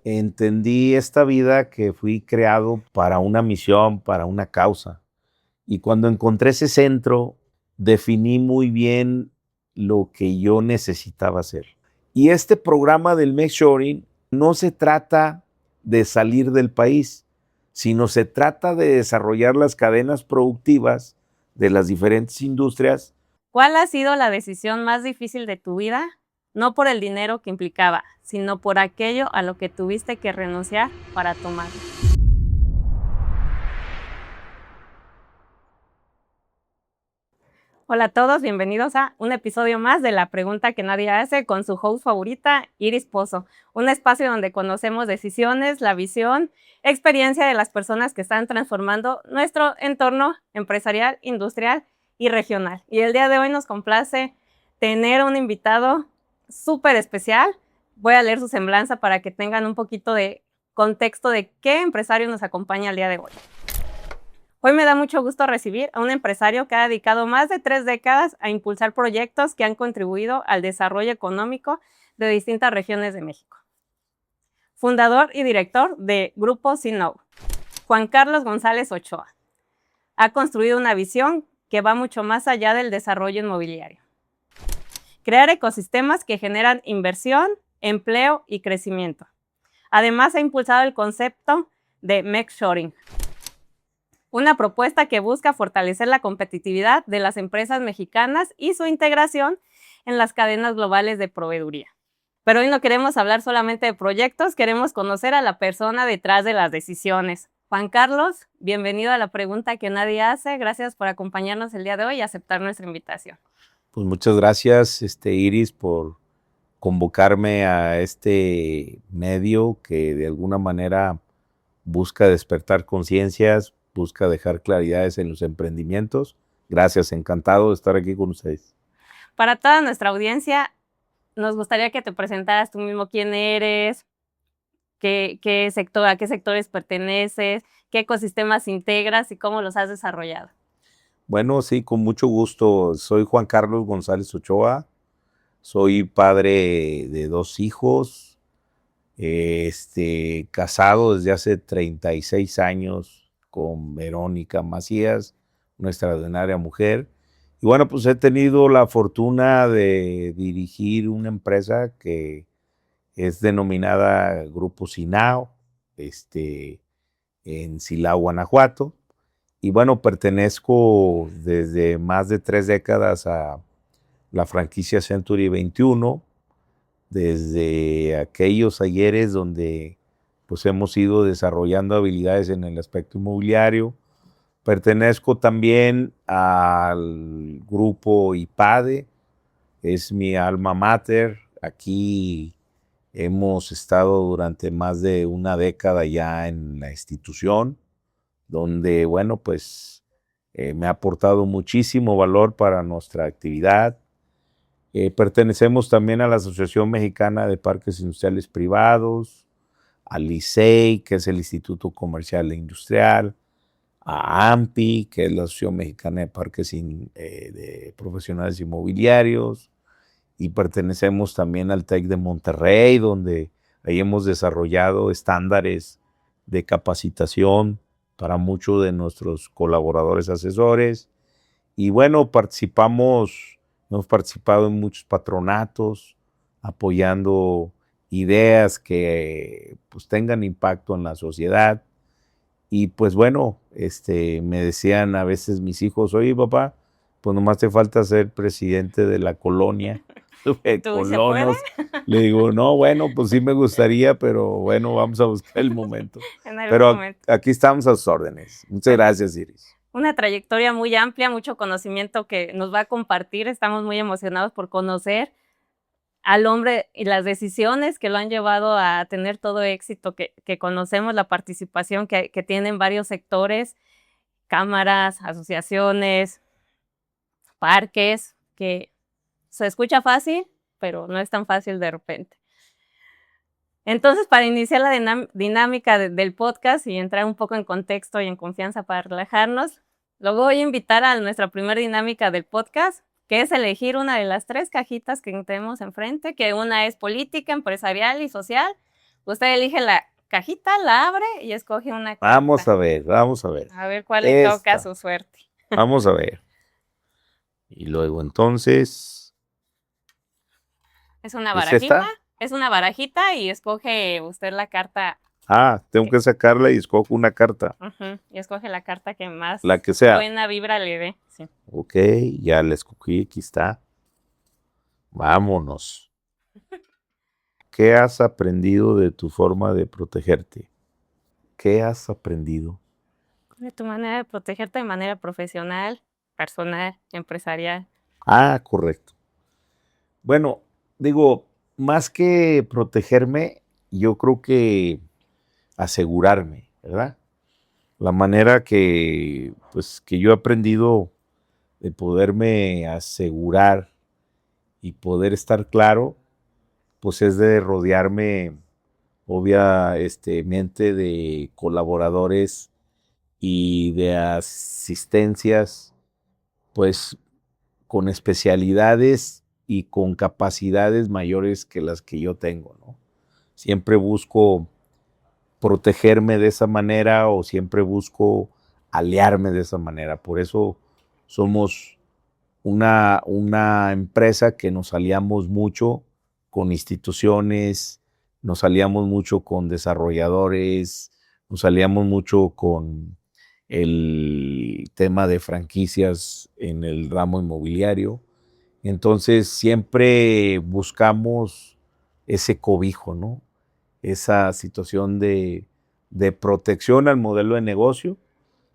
entendí esta vida que fui creado para una misión, para una causa. Y cuando encontré ese centro, definí muy bien lo que yo necesitaba hacer. Y este programa del Nearshoring no se trata de salir del país, sino se trata de desarrollar las cadenas productivas de las diferentes industrias. ¿Cuál ha sido la decisión más difícil de tu vida? No por el dinero que implicaba, sino por aquello a lo que tuviste que renunciar para tomarlo. Hola a todos, bienvenidos a un episodio más de La Pregunta que Nadie Hace con su host favorita, Iris Pozo. Un espacio donde conocemos decisiones, la visión, experiencia de las personas que están transformando nuestro entorno empresarial, industrial y regional. Y el día de hoy nos complace tener un invitado súper especial. Voy a leer su semblanza para que tengan un poquito de contexto de qué empresario nos acompaña el día de hoy. Hoy me da mucho gusto recibir a un empresario que ha dedicado más de 3 décadas a impulsar proyectos que han contribuido al desarrollo económico de distintas regiones de México. Fundador y director de Grupo Sinov, Juan Carlos González Ochoa. Ha construido una visión que va mucho más allá del desarrollo inmobiliario. Crear ecosistemas que generan inversión, empleo y crecimiento. Además, ha impulsado el concepto de Nearshoring, una propuesta que busca fortalecer la competitividad de las empresas mexicanas y su integración en las cadenas globales de proveeduría. Pero hoy no queremos hablar solamente de proyectos, queremos conocer a la persona detrás de las decisiones. Juan Carlos, bienvenido a La Pregunta que Nadie Hace. Gracias por acompañarnos el día de hoy y aceptar nuestra invitación. Pues muchas gracias, Iris, por convocarme a este medio que de alguna manera busca despertar conciencias, busca dejar claridades en los emprendimientos. Gracias, encantado de estar aquí con ustedes. Para toda nuestra audiencia, nos gustaría que te presentaras tú mismo quién eres, qué sector, a qué sectores perteneces, qué ecosistemas integras y cómo los has desarrollado. Bueno, sí, con mucho gusto. Soy Juan Carlos González Ochoa, soy padre de 2 hijos, casado desde hace 36 años con Verónica Macías, una extraordinaria mujer. Y bueno, pues he tenido la fortuna de dirigir una empresa que es denominada Grupo Sinao, en Silao, Guanajuato. Y bueno, pertenezco desde más de 3 décadas a la franquicia Century 21, desde aquellos ayeres donde pues hemos ido desarrollando habilidades en el aspecto inmobiliario. Pertenezco también al grupo IPADE, es mi alma mater. Aquí hemos estado durante más de una década ya en la institución, donde, bueno, pues me ha aportado muchísimo valor para nuestra actividad. Pertenecemos también a la Asociación Mexicana de Parques Industriales Privados, al ICEI, que es el Instituto Comercial e Industrial, a AMPI, que es la Asociación Mexicana de Parques de Profesionales Inmobiliarios, y pertenecemos también al TEC de Monterrey, donde ahí hemos desarrollado estándares de capacitación para muchos de nuestros colaboradores asesores. Y bueno, hemos participado en muchos patronatos, apoyando ideas que pues tengan impacto en la sociedad. Y pues bueno, me decían a veces mis hijos, oye papá, pues nomás te falta ser presidente de la colonia. Colonos. Le digo, no, bueno, pues sí me gustaría, pero bueno, vamos a buscar el momento. Pero momento. Aquí estamos a sus órdenes. Muchas gracias, Iris. Una trayectoria muy amplia, mucho conocimiento que nos va a compartir. Estamos muy emocionados por conocer al hombre y las decisiones que lo han llevado a tener todo éxito, que conocemos la participación que tienen varios sectores, cámaras, asociaciones, parques, que se escucha fácil, pero no es tan fácil de repente. Entonces, para iniciar la dinámica del podcast y entrar un poco en contexto y en confianza para relajarnos, lo voy a invitar a nuestra primera dinámica del podcast, que es elegir una de las 3 cajitas que tenemos enfrente, que una es política, empresarial y social, Usted elige la cajita, la abre y escoge una Vamos carta. a ver, vamos a ver. A ver cuál le toca a su suerte. Vamos a ver. Y luego entonces, Es una ¿es barajita. esta? Es una barajita y escoge usted la carta. Tengo que sacarla y escojo una carta, Y escoge la carta que más la que sea. buena vibra le dé. Sí. Ok, ya la escogí, aquí está. Vámonos. ¿Qué has aprendido de tu forma de protegerte? ¿Qué has aprendido? De tu manera de protegerte de manera profesional, personal, empresarial. Correcto. Bueno, digo, más que protegerme, yo creo que asegurarme, ¿verdad? La manera que yo he aprendido de poderme asegurar y poder estar claro, pues es de rodearme, obviamente, de colaboradores y de asistencias, pues con especialidades y con capacidades mayores que las que yo tengo, ¿no? Siempre busco protegerme de esa manera o siempre busco aliarme de esa manera. Por eso somos una empresa que nos aliamos mucho con instituciones, nos aliamos mucho con desarrolladores, nos aliamos mucho con el tema de franquicias en el ramo inmobiliario. Entonces siempre buscamos ese cobijo, ¿no? Esa situación de protección al modelo de negocio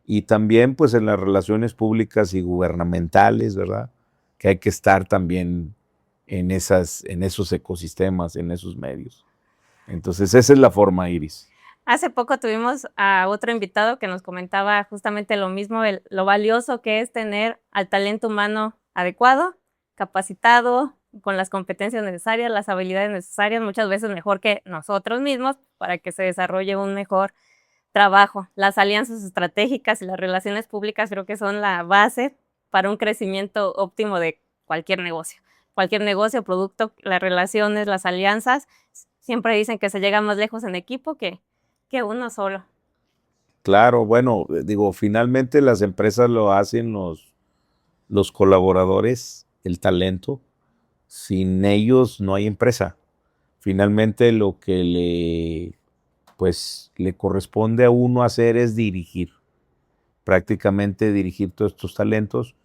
y también pues en las relaciones públicas y gubernamentales, ¿verdad? Que hay que estar también en esos ecosistemas, en esos medios. Entonces esa es la forma, Iris. Hace poco tuvimos a otro invitado que nos comentaba justamente lo mismo, lo valioso que es tener al talento humano adecuado, capacitado, con las competencias necesarias, las habilidades necesarias, muchas veces mejor que nosotros mismos para que se desarrolle un mejor trabajo. Las alianzas estratégicas y las relaciones públicas creo que son la base para un crecimiento óptimo de cualquier negocio. Cualquier negocio, producto, las relaciones, las alianzas, siempre dicen que se llega más lejos en equipo que uno solo. Claro, bueno, digo, finalmente las empresas lo hacen los colaboradores, el talento. Sin ellos no hay empresa. Finalmente lo que le corresponde a uno hacer es dirigir, prácticamente dirigir todos estos talentos.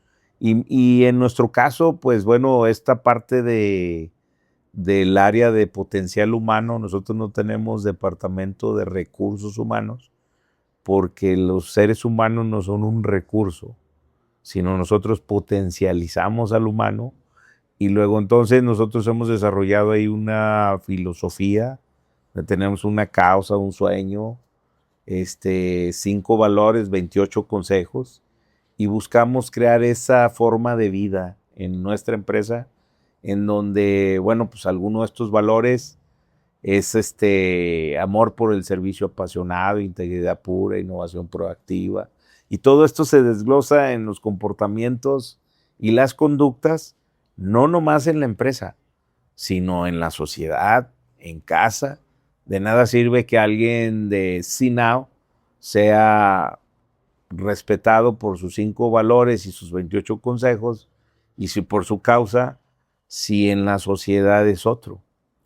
Y en nuestro caso, pues bueno, esta parte del área de potencial humano, nosotros no tenemos departamento de recursos humanos porque los seres humanos no son un recurso, sino nosotros potencializamos al humano y luego entonces nosotros hemos desarrollado ahí una filosofía, tenemos una causa, un sueño, 5 valores, 28 consejos y buscamos crear esa forma de vida en nuestra empresa en donde, bueno, pues alguno de estos valores es amor por el servicio apasionado, integridad pura, innovación proactiva. Y todo esto se desglosa en los comportamientos y las conductas, no nomás en la empresa, sino en la sociedad, en casa. De nada sirve que alguien de CNOW sea respetado por sus 5 valores y sus 28 consejos, y si por su causa, si en la sociedad es otro.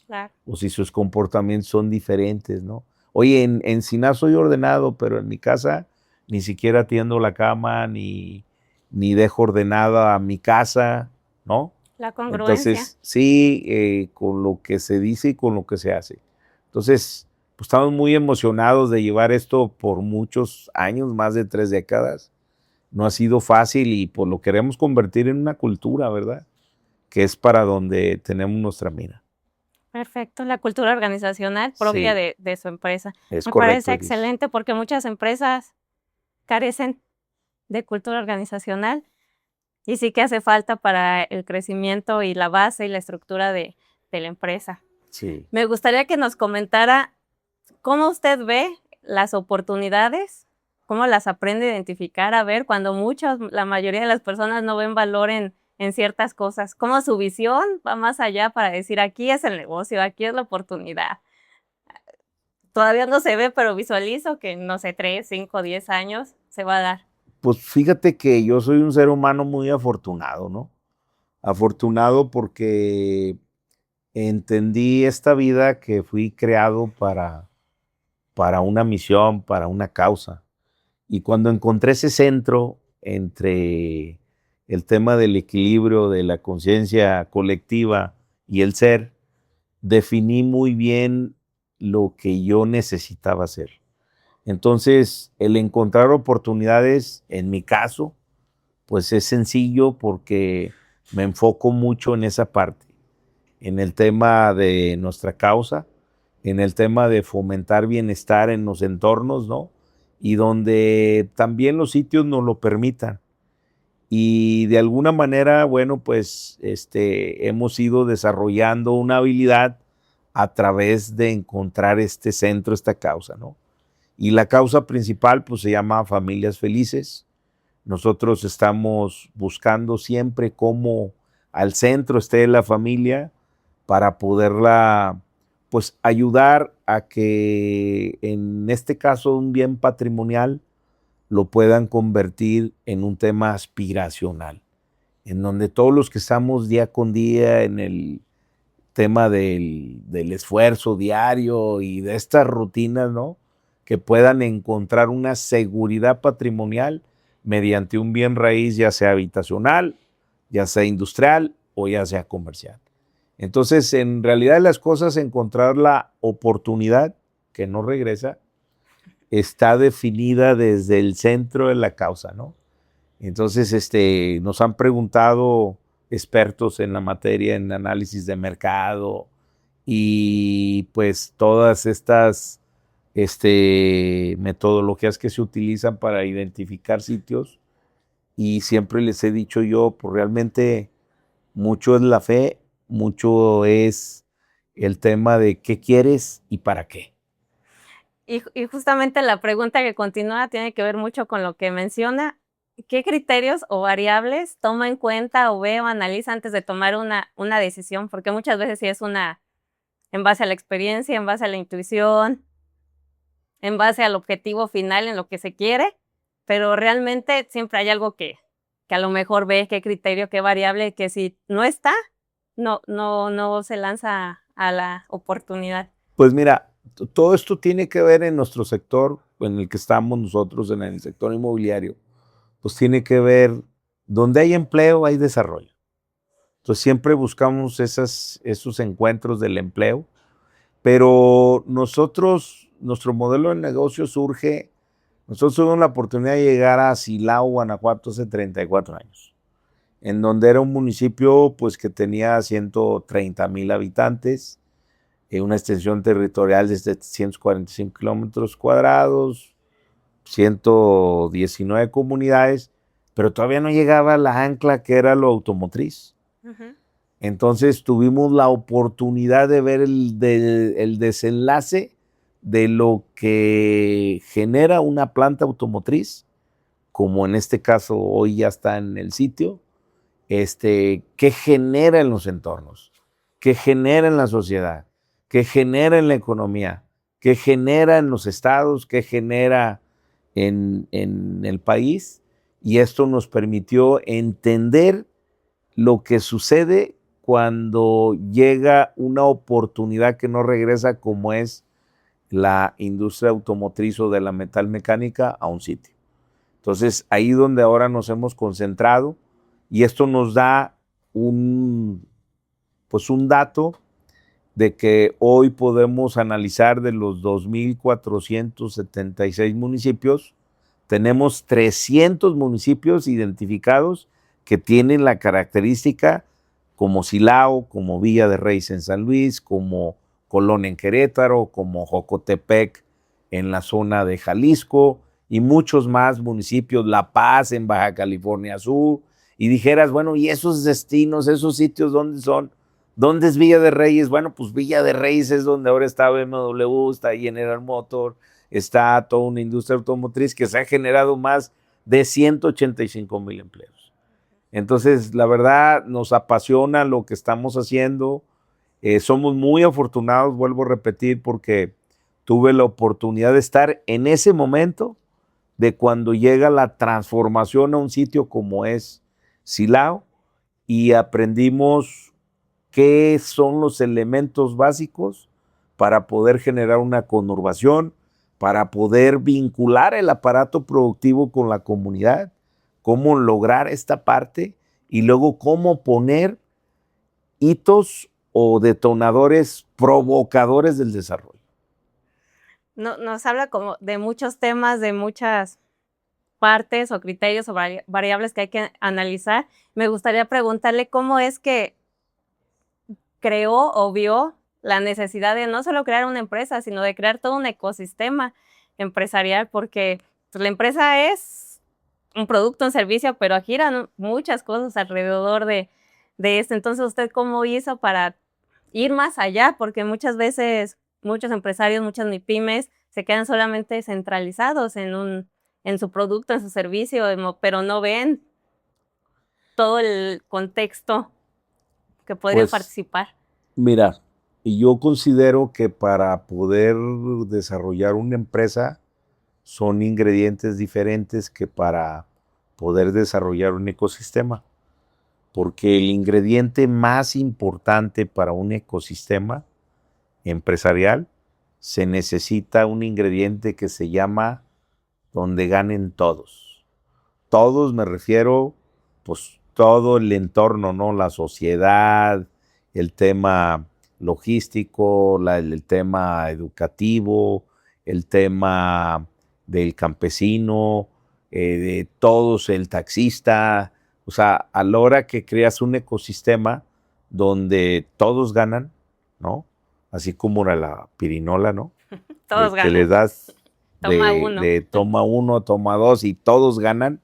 Claro. O si sus comportamientos son diferentes, ¿no? Oye, en CNOW soy ordenado, pero en mi casa ni siquiera tiendo la cama, ni dejo ordenada a mi casa, ¿no? La congruencia. Entonces, sí, con lo que se dice y con lo que se hace. Entonces, pues estamos muy emocionados de llevar esto por muchos años, más de 3 décadas. No ha sido fácil y pues lo queremos convertir en una cultura, ¿verdad? Que es para donde tenemos nuestra mira. Perfecto, la cultura organizacional propia Sí, de su empresa. es Me correcto, parece Iris. excelente porque muchas empresas carecen de cultura organizacional y sí que hace falta para el crecimiento y la base y la estructura de la empresa. Sí. Me gustaría que nos comentara cómo usted ve las oportunidades, cómo las aprende a identificar, a ver, cuando la mayoría de las personas no ven valor en ciertas cosas, cómo su visión va más allá para decir, aquí es el negocio, aquí es la oportunidad. todavía no se ve, pero visualizo que, no sé, 3, 5, 10 años se va a dar. Pues fíjate que yo soy un ser humano muy afortunado, ¿no? Afortunado porque entendí esta vida que fui creado para una misión, para una causa. Y cuando encontré ese centro entre el tema del equilibrio de la conciencia colectiva y el ser, definí muy bien lo que yo necesitaba hacer. Entonces, el encontrar oportunidades, en mi caso, pues es sencillo porque me enfoco mucho en esa parte, en el tema de nuestra causa, en el tema de fomentar bienestar en los entornos, ¿no? Y donde también los sitios nos lo permitan. Y de alguna manera, bueno, pues hemos ido desarrollando una habilidad a través de encontrar este centro, esta causa, ¿no? Y la causa principal, pues se llama Familias Felices. Nosotros estamos buscando siempre cómo al centro esté la familia para poderla, pues, ayudar a que, en este caso, un bien patrimonial lo puedan convertir en un tema aspiracional, en donde todos los que estamos día con día en el tema del esfuerzo diario y de estas rutinas, ¿no? Que puedan encontrar una seguridad patrimonial mediante un bien raíz, ya sea habitacional, ya sea industrial o ya sea comercial. Entonces, en realidad las cosas, encontrar la oportunidad que no regresa, está definida desde el centro de la causa, ¿no? Entonces, nos han preguntado expertos en la materia, en análisis de mercado, y pues todas estas metodologías que se utilizan para identificar sitios, y siempre les he dicho yo, pues realmente mucho es la fe, mucho es el tema de qué quieres y para qué. Y justamente la pregunta que continúa tiene que ver mucho con lo que menciona. ¿Qué criterios o variables toma en cuenta o ve o analiza antes de tomar una decisión? Porque muchas veces sí es en base a la experiencia, en base a la intuición, en base al objetivo final, en lo que se quiere, pero realmente siempre hay algo que a lo mejor ve, qué criterio, qué variable, que si no está, no se lanza a la oportunidad. Pues mira, todo esto tiene que ver en nuestro sector, en el que estamos nosotros, en el sector inmobiliario, pues tiene que ver, donde hay empleo, hay desarrollo. Entonces siempre buscamos esos encuentros del empleo, pero nuestro modelo de negocio surge, nosotros tuvimos la oportunidad de llegar a Silao, Guanajuato, hace 34 años, en donde era un municipio pues que tenía 130,000 habitantes, una extensión territorial de 745 kilómetros cuadrados, 119 comunidades, pero todavía no llegaba a la ancla que era lo automotriz. Uh-huh. Entonces tuvimos la oportunidad de ver el desenlace de lo que genera una planta automotriz, como en este caso hoy ya está en el sitio, qué genera en los entornos, qué genera en la sociedad, qué genera en la economía, qué genera en los estados, qué genera en el país. Y esto nos permitió entender lo que sucede cuando llega una oportunidad que no regresa, como es la industria automotriz o de la metalmecánica, a un sitio. Entonces, ahí donde ahora nos hemos concentrado, y esto nos da un dato de que hoy podemos analizar de los 2,476 municipios, tenemos 300 municipios identificados que tienen la característica, como Silao, como Villa de Reyes en San Luis, como Colón en Querétaro, como Jocotepec en la zona de Jalisco, y muchos más municipios, La Paz en Baja California Sur, y dijeras, bueno, ¿y esos destinos, esos sitios dónde son? ¿Dónde es Villa de Reyes? Bueno, pues Villa de Reyes es donde ahora está BMW, está General Motors, está toda una industria automotriz que se ha generado más de 185,000 empleos. Entonces, la verdad, nos apasiona lo que estamos haciendo. Somos muy afortunados, vuelvo a repetir, porque tuve la oportunidad de estar en ese momento de cuando llega la transformación a un sitio como es Silao y aprendimos qué son los elementos básicos para poder generar una conurbación, para poder vincular el aparato productivo con la comunidad, cómo lograr esta parte y luego cómo poner hitos o detonadores provocadores del desarrollo. No, nos habla como de muchos temas, de muchas partes o criterios o variables que hay que analizar. Me gustaría preguntarle cómo es que creó o vio la necesidad de no solo crear una empresa, sino de crear todo un ecosistema empresarial, porque pues, la empresa es un producto, un servicio, pero giran muchas cosas alrededor de esto. Entonces, ¿usted cómo hizo para ir más allá? Porque muchas veces muchos empresarios, muchas MIPYMES se quedan solamente centralizados en su producto, en su servicio, pero no ven todo el contexto que podrían Pues participar. mira, y yo considero que para poder desarrollar una empresa son ingredientes diferentes que para poder desarrollar un ecosistema, porque el ingrediente más importante para un ecosistema empresarial se necesita un ingrediente que se llama donde ganen todos. Todos me refiero, pues todo el entorno, ¿no? La sociedad, el tema logístico, el tema educativo, el tema del campesino, de todos, el taxista. O sea, a la hora que creas un ecosistema donde todos ganan, ¿no? Así como era la pirinola, ¿no? Todos Que le ganan. das Toma uno. de toma uno, toma dos y todos ganan,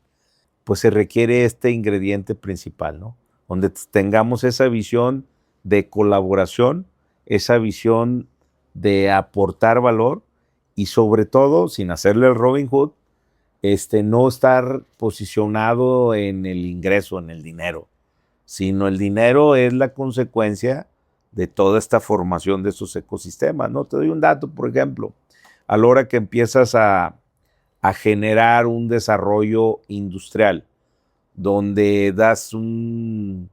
pues se requiere este ingrediente principal, ¿no? Donde tengamos esa visión de colaboración, esa visión de aportar valor y sobre todo, sin hacerle el Robin Hood, no estar posicionado en el ingreso, en el dinero, sino el dinero es la consecuencia de toda esta formación de esos ecosistemas, ¿no? Te doy un dato, por ejemplo, a la hora que empiezas a generar un desarrollo industrial, donde das un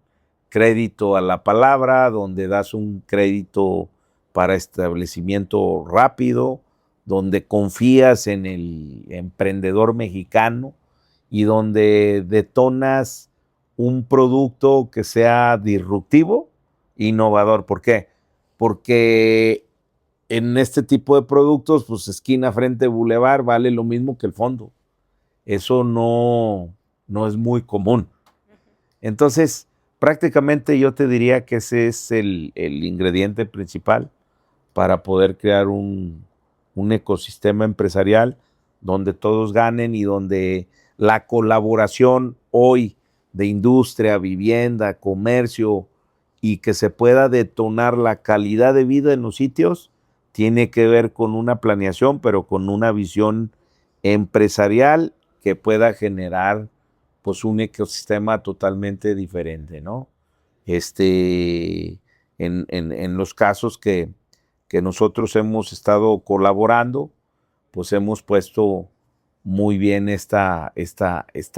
crédito a la palabra, donde das un crédito para establecimiento rápido, donde confías en el emprendedor mexicano y donde detonas un producto que sea disruptivo, innovador. ¿Por qué? Porque en este tipo de productos, pues esquina, frente, bulevar, vale lo mismo que el fondo. Eso no es muy común. Entonces, prácticamente yo te diría que ese es el ingrediente principal para poder crear un ecosistema empresarial donde todos ganen y donde la colaboración hoy de industria, vivienda, comercio y que se pueda detonar la calidad de vida en los sitios, tiene que ver con una planeación, pero con una visión empresarial que pueda generar pues un ecosistema totalmente diferente, ¿no? En los casos que nosotros hemos estado colaborando, pues hemos puesto muy bien esta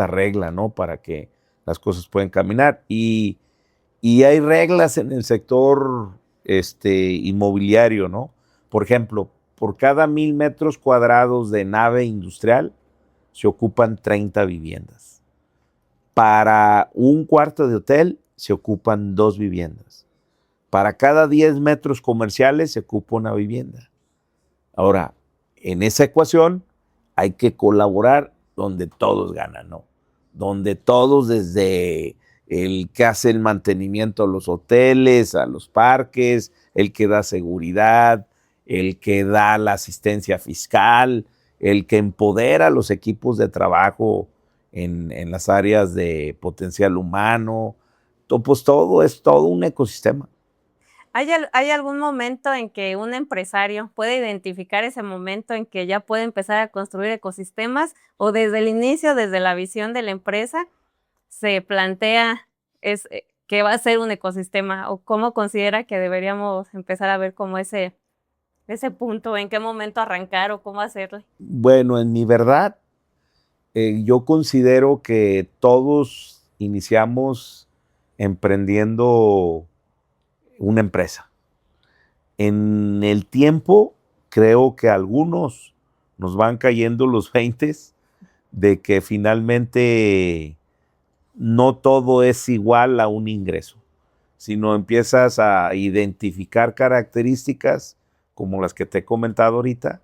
regla, ¿no? Para que las cosas puedan caminar. Y hay reglas en el sector inmobiliario, ¿no? Por ejemplo, por cada 1,000 metros cuadrados de nave industrial se ocupan 30 viviendas. Para un cuarto de hotel se ocupan 2 viviendas. Para cada 10 metros comerciales se ocupa una vivienda. Ahora, en esa ecuación hay que colaborar donde todos ganan, ¿no? Donde todos, desde el que hace el mantenimiento a los hoteles, a los parques, el que da seguridad, el que da la asistencia fiscal, el que empodera a los equipos de trabajo en las áreas de potencial humano, pues todo es todo un ecosistema. ¿Hay algún momento en que un empresario puede identificar ese momento en que ya puede empezar a construir ecosistemas o desde el inicio, desde la visión de la empresa, se plantea que va a ser un ecosistema o cómo considera que deberíamos empezar a ver como ese ese punto? ¿En qué momento arrancar o cómo hacerle? Bueno, en mi verdad, yo considero que todos iniciamos emprendiendo una empresa. En el tiempo, creo que a algunos nos van cayendo los 20 de que finalmente no todo es igual a un ingreso, sino empiezas a identificar características como las que te he comentado ahorita,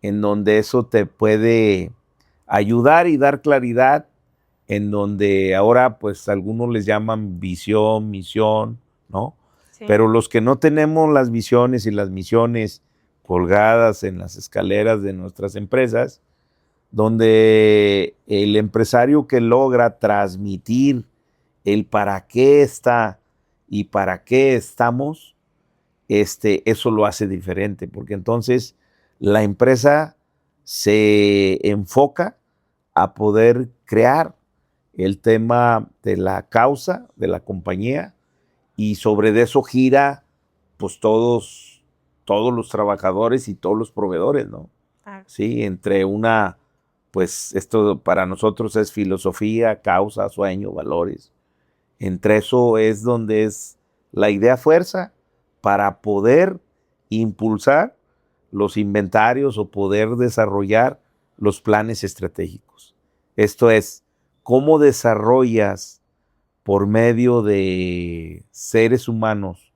en donde eso te puede ayudar y dar claridad, en donde ahora pues algunos les llaman visión, misión, ¿no? Sí. Pero los que no tenemos las visiones y las misiones colgadas en las escaleras de nuestras empresas, donde el empresario que logra transmitir el para qué está y para qué estamos, eso lo hace diferente, porque entonces la empresa se enfoca a poder crear el tema de la causa de la compañía y sobre eso gira pues todos los trabajadores y todos los proveedores, ¿no? Claro. Sí, entre una, pues esto para nosotros es filosofía, causa, sueño, valores. Entre eso es donde es la idea fuerza para poder impulsar los inventarios o poder desarrollar los planes estratégicos. Esto es, ¿cómo desarrollas por medio de seres humanos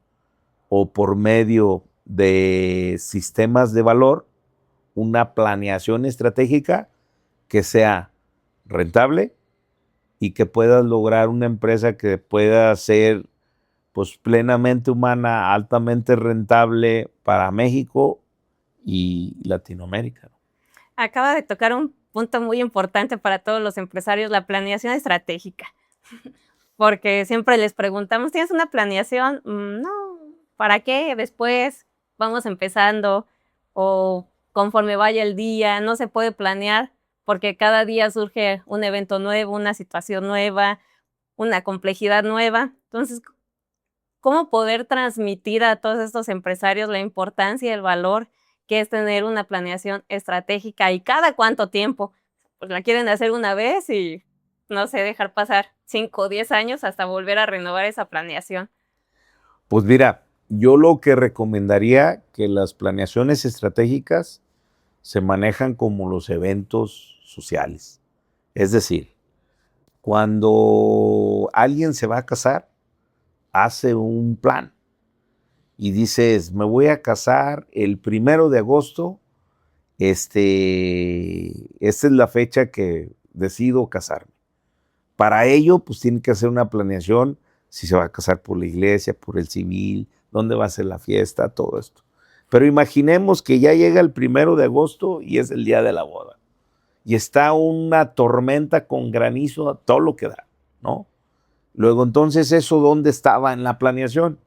o por medio de sistemas de valor una planeación estratégica que sea rentable y que puedas lograr una empresa que pueda ser pues plenamente humana, altamente rentable para México y Latinoamérica? Acaba de tocar un punto muy importante para todos los empresarios, la planeación estratégica. Porque siempre les preguntamos, ¿tienes una planeación? No, ¿para qué? Después vamos empezando o conforme vaya el día, no se puede planear porque cada día surge un evento nuevo, una situación nueva, una complejidad nueva. Entonces, ¿cómo poder transmitir a todos estos empresarios la importancia y el valor que es tener una planeación estratégica y cada cuánto tiempo? Pues la quieren hacer una vez y no sé, dejar pasar 5 o 10 años hasta volver a renovar esa planeación. Pues mira, yo lo que recomendaría que las planeaciones estratégicas se manejan como los eventos sociales. Es decir, cuando alguien se va a casar, hace un plan y dices, me voy a casar el 1 de agosto, esta es la fecha que decido casarme. Para ello, pues tiene que hacer una planeación, si se va a casar por la iglesia, por el civil, dónde va a ser la fiesta, todo esto. Pero imaginemos que ya llega el 1 de agosto y es el día de la boda. Y está una tormenta con granizo a todo lo que da, ¿no? Luego, entonces, ¿eso dónde estaba en la planeación?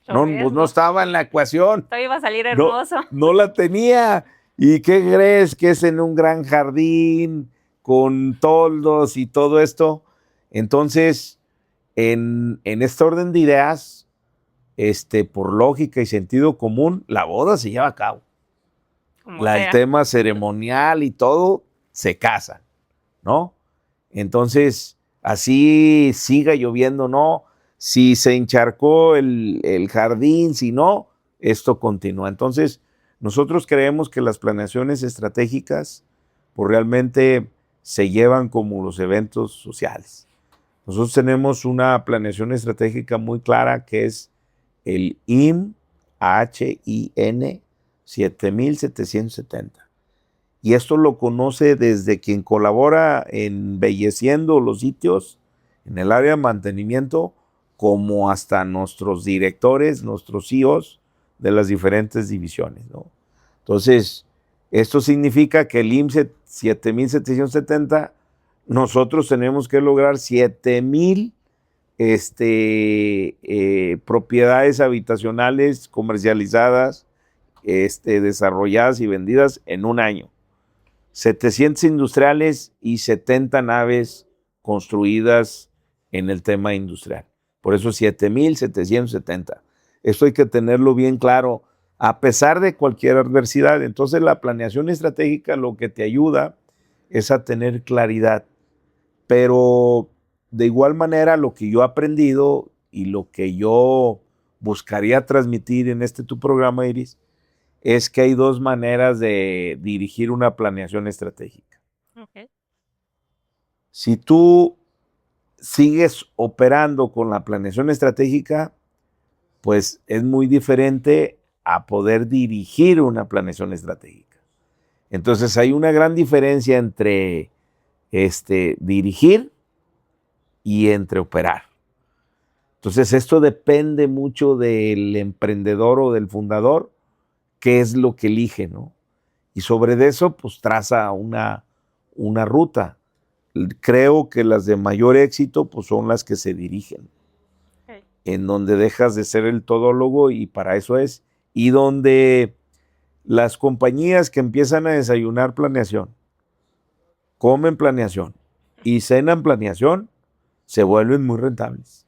No, pues no estaba en la ecuación. Todo iba a salir hermoso. No la tenía. ¿Y qué crees? Que es en un gran jardín, con toldos y todo esto. Entonces, en este orden de ideas, por lógica y sentido común, la boda se lleva a cabo. El tema ceremonial y todo, se casan, ¿no? Entonces, así siga lloviendo, ¿no? Si se encharcó el jardín, si no, esto continúa. Entonces, nosotros creemos que las planeaciones estratégicas, pues realmente se llevan como los eventos sociales. Nosotros tenemos una planeación estratégica muy clara que es el IN 7770. Y esto lo conoce desde quien colabora embelleciendo los sitios en el área de mantenimiento, como hasta nuestros directores, nuestros CEOs de las diferentes divisiones, ¿no? Entonces, esto significa que el IMSS 7770, nosotros tenemos que lograr 7,000 propiedades habitacionales comercializadas, desarrolladas y vendidas en un año. 700 industriales y 70 naves construidas en el tema industrial. Por eso 7,770. Esto hay que tenerlo bien claro. a pesar de cualquier adversidad. Entonces la planeación estratégica lo que te ayuda es a tener claridad, pero de igual manera lo que yo he aprendido y lo que yo buscaría transmitir en tu programa, Iris, es que hay dos maneras de dirigir una planeación estratégica. Okay. Si tú sigues operando con la planeación estratégica, pues es muy diferente a poder dirigir una planeación estratégica. Entonces hay una gran diferencia entre dirigir y entre operar. Entonces esto depende mucho del emprendedor o del fundador, qué es lo que elige, ¿no? Y sobre eso, pues traza una ruta. Creo que las de mayor éxito, pues son las que se dirigen. Okay. En donde dejas de ser el todólogo y para eso es. Y donde las compañías que empiezan a desayunar planeación, comen planeación y cenan planeación, se vuelven muy rentables.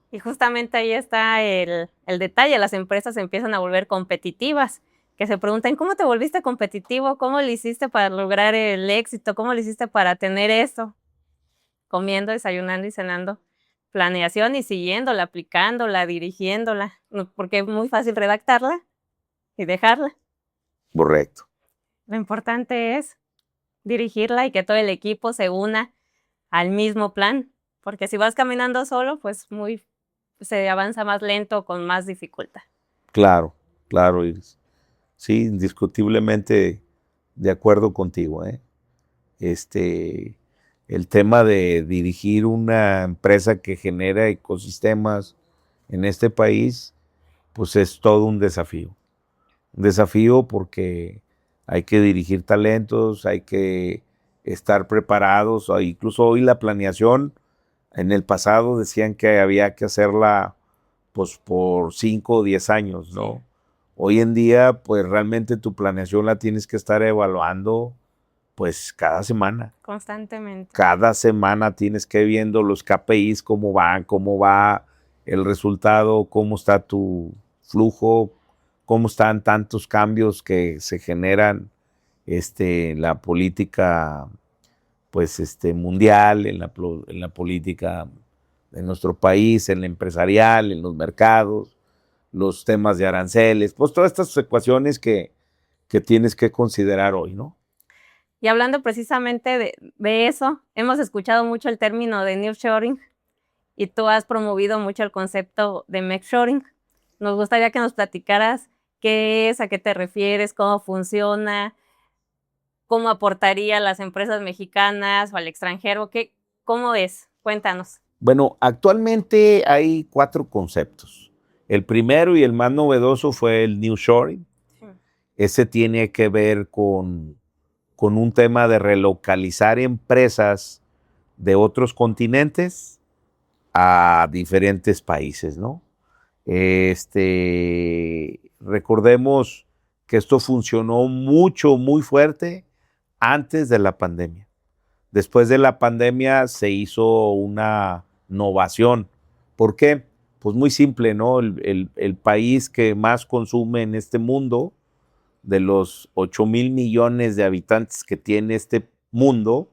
Y justamente ahí está el detalle, las empresas se empiezan a volver competitivas, que se preguntan, ¿cómo te volviste competitivo? ¿Cómo lo hiciste para lograr el éxito? ¿Cómo lo hiciste para tener eso? Comiendo, desayunando y cenando. Planeación y siguiéndola, aplicándola, dirigiéndola, porque es muy fácil redactarla y dejarla. Correcto. Lo importante es dirigirla y que todo el equipo se una al mismo plan, porque si vas caminando solo, pues se avanza más lento, con más dificultad. Claro, claro, Iris. Sí, indiscutiblemente de acuerdo contigo, ¿eh? El tema de dirigir una empresa que genera ecosistemas en este país, pues es todo un desafío. Un desafío porque hay que dirigir talentos, hay que estar preparados, incluso hoy la planeación, en el pasado decían que había que hacerla pues por 5 o 10 años, ¿no? Sí. Hoy en día, pues realmente tu planeación la tienes que estar evaluando pues cada semana. Constantemente. Cada semana tienes que ir viendo los KPIs, cómo va el resultado, cómo está tu flujo, cómo están tantos cambios que se generan en la política pues mundial, en la política de nuestro país, en la empresarial, en los mercados, los temas de aranceles, pues todas estas ecuaciones que tienes que considerar hoy, ¿no? Y hablando precisamente de eso, hemos escuchado mucho el término de nearshoring y tú has promovido mucho el concepto de mexshoring. Nos gustaría que nos platicaras qué es, a qué te refieres, cómo funciona, cómo aportaría a las empresas mexicanas o al extranjero, ¿cómo es? Cuéntanos. Bueno, actualmente hay 4 conceptos. El primero y el más novedoso fue el nearshoring. Sí. Ese tiene que ver con un tema de relocalizar empresas de otros continentes a diferentes países, ¿no? Recordemos que esto funcionó muy fuerte antes de la pandemia. Después de la pandemia se hizo una innovación. ¿Por qué? Pues muy simple, ¿no? El país que más consume en este mundo, de los 8,000 millones de habitantes que tiene este mundo,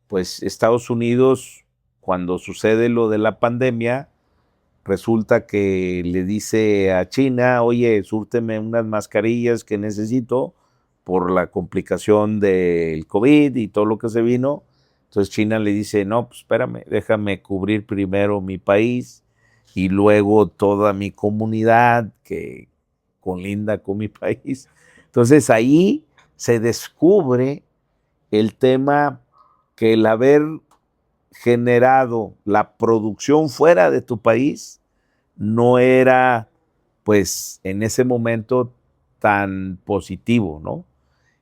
pues Estados Unidos, cuando sucede lo de la pandemia, resulta que le dice a China, oye, súrteme unas mascarillas que necesito por la complicación del COVID y todo lo que se vino. Entonces China le dice, no, pues espérame, déjame cubrir primero mi país y luego toda mi comunidad que colinda con mi país. Entonces ahí se descubre el tema que el haber generado la producción fuera de tu país no era, pues, en ese momento tan positivo, ¿no?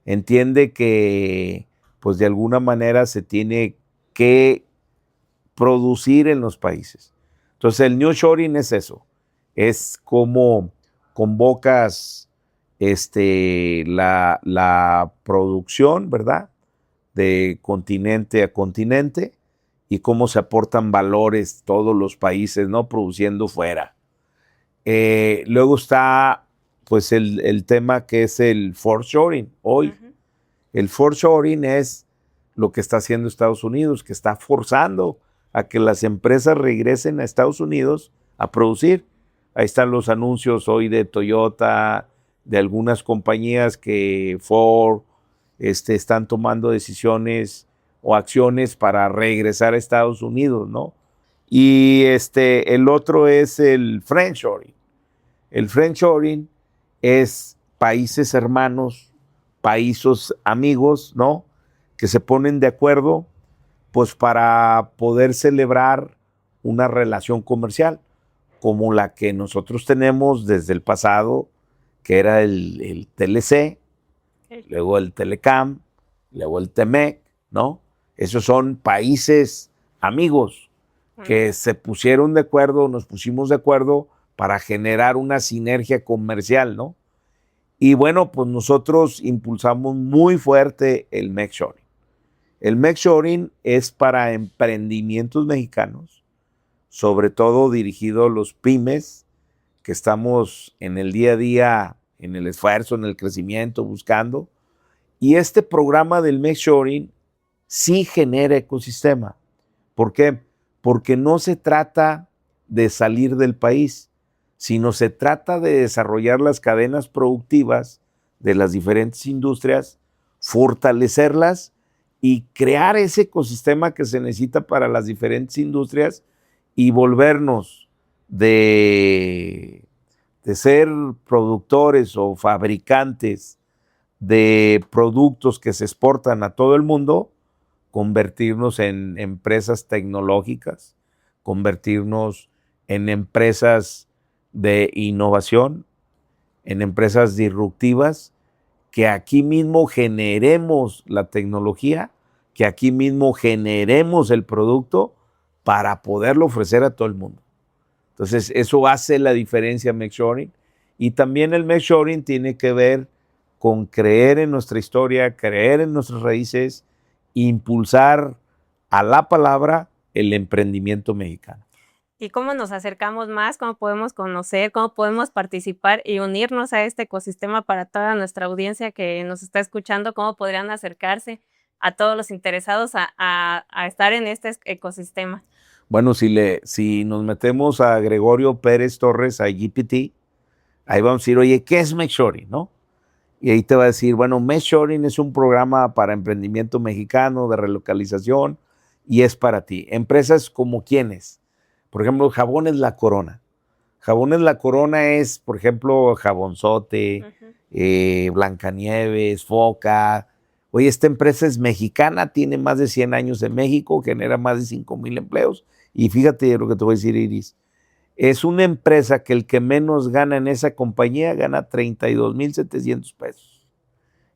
Entiende que, pues, de alguna manera se tiene que producir en los países. Entonces, el nearshoring es eso, es como convocas la producción, ¿verdad? De continente a continente y cómo se aportan valores todos los países, ¿no? Produciendo fuera. Luego está pues el tema que es el shoring hoy. Ujú. El shoring es lo que está haciendo Estados Unidos, que está forzando a que las empresas regresen a Estados Unidos a producir. Ahí están los anuncios hoy de Toyota, de algunas compañías que Ford están tomando decisiones o acciones para regresar a Estados Unidos, ¿no? Y el otro es el friendshoring. El friendshoring es países hermanos, países amigos, ¿no? Que se ponen de acuerdo, pues para poder celebrar una relación comercial, como la que nosotros tenemos desde el pasado, que era el TLC, luego el Telecam, luego el Temec, ¿no? Esos son países amigos que se pusieron de acuerdo, nos pusimos de acuerdo para generar una sinergia comercial, ¿no? Y bueno, pues nosotros impulsamos muy fuerte el Nearshoring. El Nearshoring es para emprendimientos mexicanos, sobre todo dirigido a los pymes, que estamos en el día a día, en el esfuerzo, en el crecimiento, buscando. Y este programa del Nearshoring sí genera ecosistema. ¿Por qué? Porque no se trata de salir del país, sino se trata de desarrollar las cadenas productivas de las diferentes industrias, fortalecerlas y crear ese ecosistema que se necesita para las diferentes industrias y volvernos de ser productores o fabricantes de productos que se exportan a todo el mundo, convertirnos en empresas tecnológicas, convertirnos en empresas de innovación, en empresas disruptivas, que aquí mismo generemos la tecnología, que aquí mismo generemos el producto para poderlo ofrecer a todo el mundo. Entonces, eso hace la diferencia en Nearshoring. Y también el Nearshoring tiene que ver con creer en nuestra historia, creer en nuestras raíces, impulsar a la palabra el emprendimiento mexicano. ¿Y cómo nos acercamos más? ¿Cómo podemos conocer? ¿Cómo podemos participar y unirnos a este ecosistema para toda nuestra audiencia que nos está escuchando? ¿Cómo podrían acercarse a todos los interesados a estar en este ecosistema? Bueno, si nos metemos a Gregorio Pérez Torres, a GPT, ahí vamos a decir, oye, ¿qué es Nearshoring, no? Y ahí te va a decir, bueno, Nearshoring es un programa para emprendimiento mexicano de relocalización y es para ti. Empresas como quiénes. Por ejemplo, Jabones La Corona. Jabones La Corona es, por ejemplo, Jabonzote, Blancanieves, Foca. Oye, esta empresa es mexicana, tiene más de 100 años en México, genera más de 5,000 empleos. Y fíjate lo que te voy a decir, Iris. Es una empresa que el que menos gana en esa compañía gana 32,700 pesos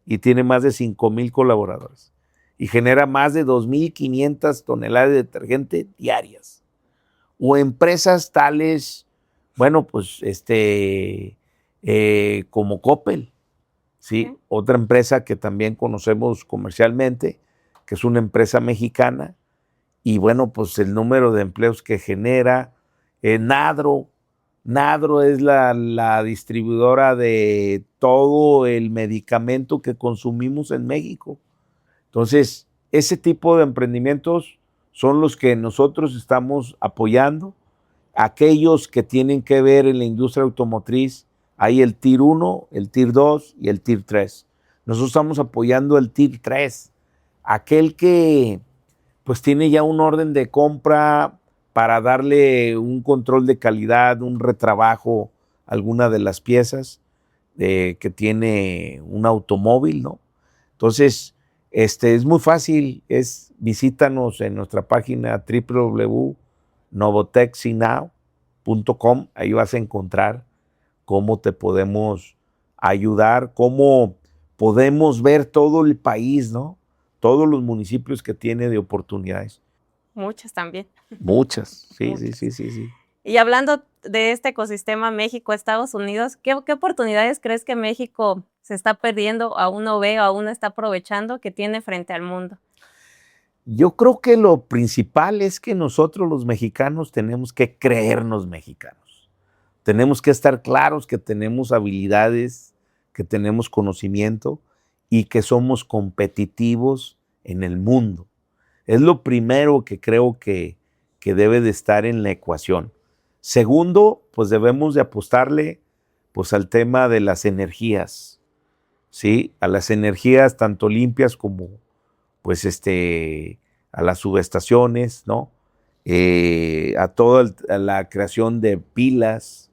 y tiene más de 5,000 colaboradores y genera más de 2,500 toneladas de detergente diarias. O empresas tales, bueno, pues como Coppel, ¿sí? Otra empresa que también conocemos comercialmente, que es una empresa mexicana, y bueno, pues el número de empleos que genera. Nadro es la distribuidora de todo el medicamento que consumimos en México. Entonces, ese tipo de emprendimientos son los que nosotros estamos apoyando. Aquellos que tienen que ver en la industria automotriz, hay el Tier 1, el Tier 2 y el Tier 3. Nosotros estamos apoyando el Tier 3, aquel que pues tiene ya un orden de compra para darle un control de calidad, un retrabajo a alguna de las piezas que tiene un automóvil, ¿no? Entonces, es muy fácil, visítanos en nuestra página www.novotexinow.com, ahí vas a encontrar cómo te podemos ayudar, cómo podemos ver todo el país, ¿no? Todos los municipios que tiene de oportunidades. Muchas también. Muchas, sí, Muchas. sí. Y hablando de este ecosistema México-Estados Unidos, ¿qué oportunidades crees que México se está perdiendo, aún no ve o aún no está aprovechando que tiene frente al mundo? Yo creo que lo principal es que nosotros los mexicanos tenemos que creernos mexicanos. Tenemos que estar claros que tenemos habilidades, que tenemos conocimiento y que somos competitivos en el mundo. Es lo primero que creo que debe de estar en la ecuación. Segundo, pues debemos de apostarle pues al tema de las energías, ¿sí? A las energías tanto limpias como pues a las subestaciones, ¿no? A la creación de pilas,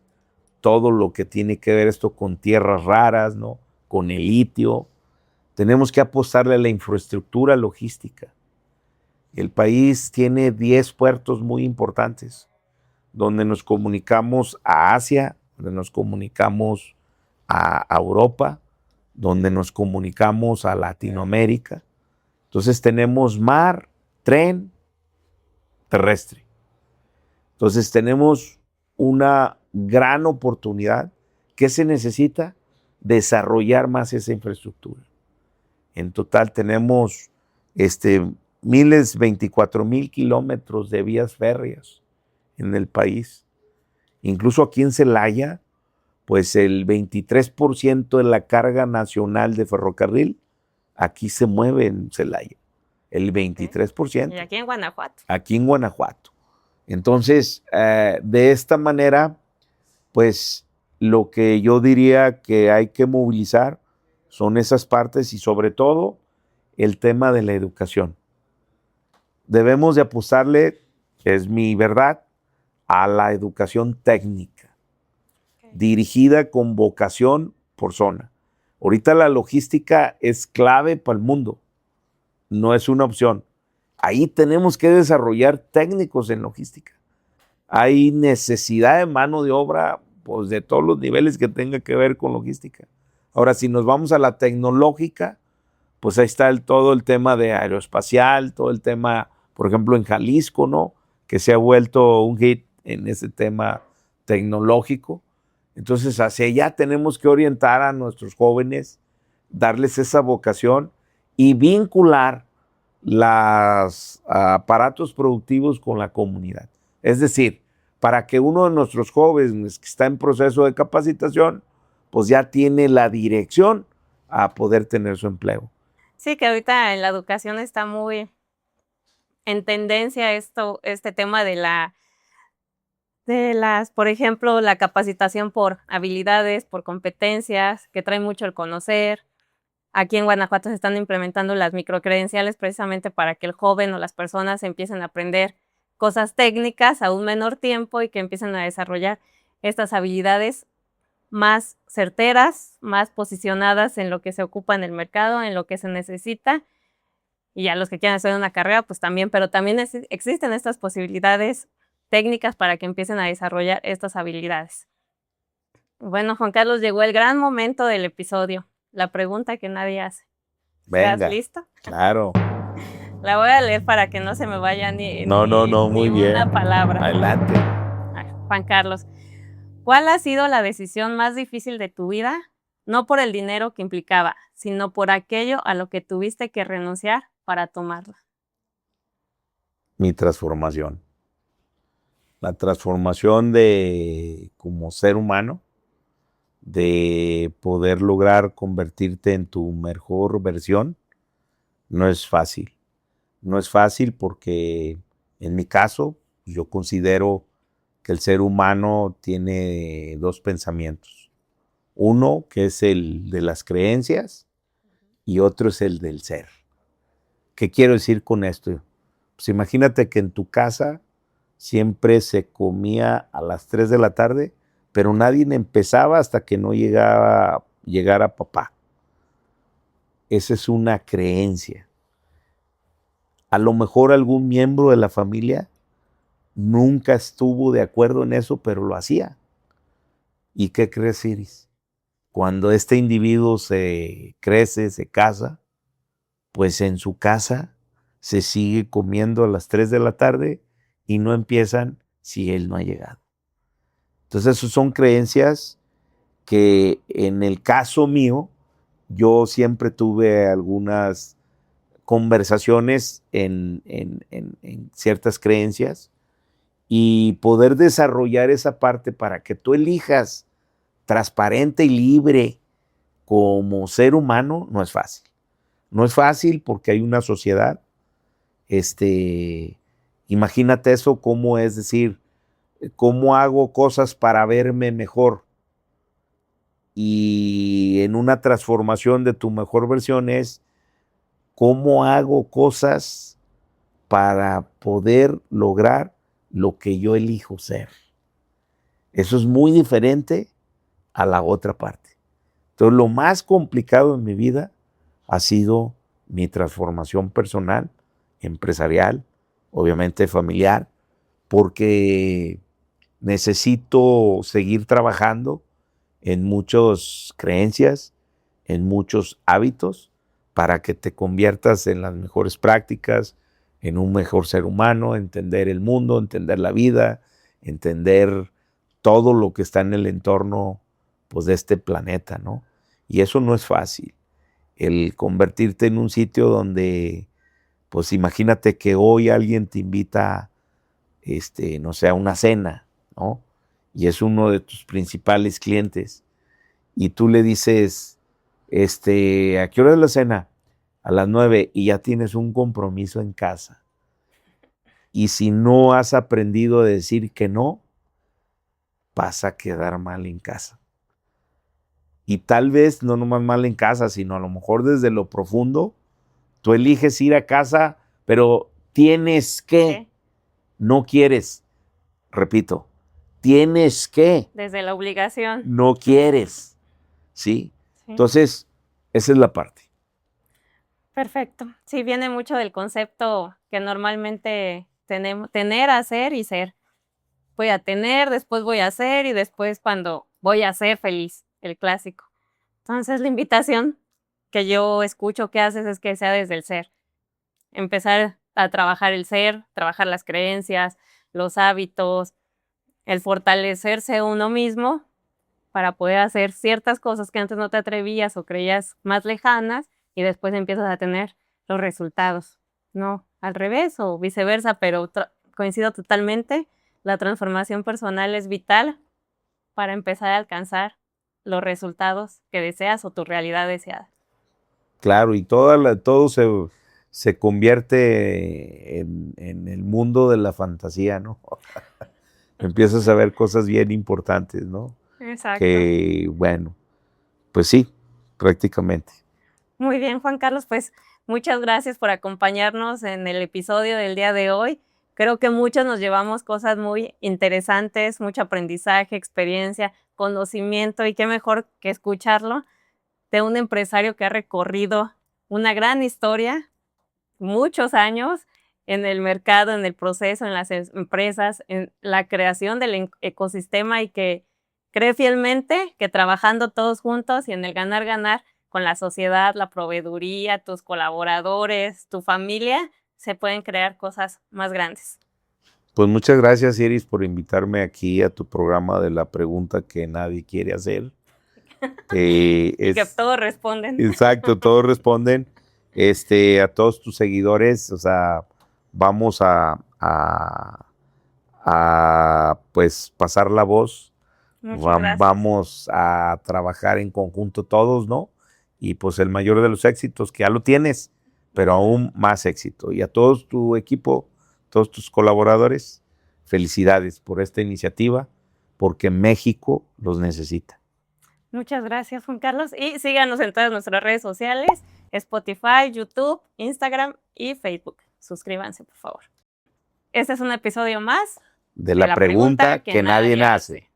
todo lo que tiene que ver esto con tierras raras, ¿no? Con el litio. Tenemos que apostarle a la infraestructura logística. El país tiene 10 puertos muy importantes, donde nos comunicamos a Asia, donde nos comunicamos a Europa, donde nos comunicamos a Latinoamérica. Entonces tenemos mar, tren, terrestre. Entonces tenemos una gran oportunidad. ¿Qué se necesita? Desarrollar más esa infraestructura. En total tenemos 24,000 kilómetros de vías férreas en el país. Incluso aquí en Celaya, pues el 23% de la carga nacional de ferrocarril aquí se mueve en Celaya. El 23%. Y aquí en Guanajuato. Aquí en Guanajuato. Entonces, de esta manera, pues lo que yo diría que hay que movilizar son esas partes y sobre todo el tema de la educación. Debemos de apostarle, es mi verdad, a la educación técnica, dirigida con vocación por zona. Ahorita la logística es clave para el mundo, no es una opción. Ahí tenemos que desarrollar técnicos en logística. Hay necesidad de mano de obra pues, de todos los niveles que tenga que ver con logística. Ahora, si nos vamos a la tecnológica, pues ahí está todo el tema de aeroespacial, todo el tema, por ejemplo, en Jalisco, ¿no? Que se ha vuelto un hit en ese tema tecnológico. Entonces, hacia allá tenemos que orientar a nuestros jóvenes, darles esa vocación y vincular los aparatos productivos con la comunidad. Es decir, para que uno de nuestros jóvenes que está en proceso de capacitación, pues ya tiene la dirección a poder tener su empleo. Sí, que ahorita en la educación está muy en tendencia este tema de por ejemplo, la capacitación por habilidades, por competencias, que trae mucho el conocer. Aquí en Guanajuato se están implementando las microcredenciales precisamente para que el joven o las personas empiecen a aprender cosas técnicas a un menor tiempo y que empiecen a desarrollar estas habilidades más certeras, más posicionadas en lo que se ocupa en el mercado, en lo que se necesita. Y ya los que quieran hacer una carrera, pues también, pero también existen estas posibilidades técnicas para que empiecen a desarrollar estas habilidades. Bueno, Juan Carlos, llegó el gran momento del episodio, la pregunta que nadie hace. ¿Estás listo? Claro. La voy a leer para que no se me vaya ni muy bien. una palabra. Adelante. Juan Carlos, ¿cuál ha sido la decisión más difícil de tu vida? No por el dinero que implicaba, sino por aquello a lo que tuviste que renunciar para tomarla. Mi transformación. La transformación de como ser humano, de poder lograr convertirte en tu mejor versión, no es fácil. No es fácil porque en mi caso yo considero que el ser humano tiene dos pensamientos. Uno que es el de las creencias y otro es el del ser. ¿Qué quiero decir con esto? Pues imagínate que en tu casa siempre se comía a las 3 de la tarde, pero nadie empezaba hasta que no llegara papá. Esa es una creencia. A lo mejor algún miembro de la familia nunca estuvo de acuerdo en eso, pero lo hacía. ¿Y qué crees, Iris? Cuando este individuo se crece, se casa, pues en su casa se sigue comiendo a las 3 de la tarde y no empiezan si él no ha llegado. Entonces, esas son creencias que en el caso mío, yo siempre tuve algunas conversaciones en ciertas creencias y poder desarrollar esa parte para que tú elijas transparente y libre como ser humano no es fácil. No es fácil porque hay una sociedad. Imagínate eso, cómo es decir, cómo hago cosas para verme mejor. Y en una transformación de tu mejor versión es cómo hago cosas para poder lograr lo que yo elijo ser. Eso es muy diferente a la otra parte. Entonces, lo más complicado en mi vida ha sido mi transformación personal, empresarial, obviamente familiar, porque necesito seguir trabajando en muchas creencias, en muchos hábitos, para que te conviertas en las mejores prácticas, en un mejor ser humano, entender el mundo, entender la vida, entender todo lo que está en el entorno, pues, de este planeta, ¿no? Y eso no es fácil. El convertirte en un sitio donde, pues imagínate que hoy alguien te invita, no sé, a una cena, ¿no? Y es uno de tus principales clientes. Y tú le dices, ¿a qué hora es la cena? A las 9, y ya tienes un compromiso en casa. Y si no has aprendido a decir que no, vas a quedar mal en casa. Y tal vez no nomás mal en casa, sino a lo mejor desde lo profundo, tú eliges ir a casa, pero tienes que, no quieres. Repito, tienes que. Desde la obligación. No quieres, ¿sí? Entonces, esa es la parte. Perfecto. Sí, viene mucho del concepto que normalmente tenemos, tener, hacer y ser. Voy a tener, después voy a hacer y después cuando voy a ser feliz, el clásico. Entonces, la invitación que yo escucho que haces es que sea desde el ser. Empezar a trabajar el ser, trabajar las creencias, los hábitos, el fortalecerse uno mismo para poder hacer ciertas cosas que antes no te atrevías o creías más lejanas y después empiezas a tener los resultados. No, al revés o viceversa, pero coincido totalmente. La transformación personal es vital para empezar a alcanzar los resultados que deseas o tu realidad deseada. Claro, y todo se convierte en el mundo de la fantasía, ¿no? Empiezas a ver cosas bien importantes, ¿no? Exacto. Que, bueno, pues sí, prácticamente. Muy bien, Juan Carlos, pues muchas gracias por acompañarnos en el episodio del día de hoy. Creo que muchos nos llevamos cosas muy interesantes, mucho aprendizaje, experiencia, conocimiento y qué mejor que escucharlo de un empresario que ha recorrido una gran historia, muchos años en el mercado, en el proceso, en las empresas, en la creación del ecosistema y que cree fielmente que trabajando todos juntos y en el ganar-ganar con la sociedad, la proveeduría, tus colaboradores, tu familia, se pueden crear cosas más grandes. Pues muchas gracias, Iris, por invitarme aquí a tu programa de la pregunta que nadie quiere hacer. Y que todos responden. Exacto, todos responden. A todos tus seguidores, o sea, vamos a pues pasar la voz. Vamos a trabajar en conjunto todos, ¿no? Y pues el mayor de los éxitos, que ya lo tienes, pero aún más éxito. Y a todo tu equipo, todos tus colaboradores, felicidades por esta iniciativa, porque México los necesita. Muchas gracias, Juan Carlos. Y síganos en todas nuestras redes sociales, Spotify, YouTube, Instagram y Facebook. Suscríbanse, por favor. Este es un episodio más de la pregunta que nadie hace.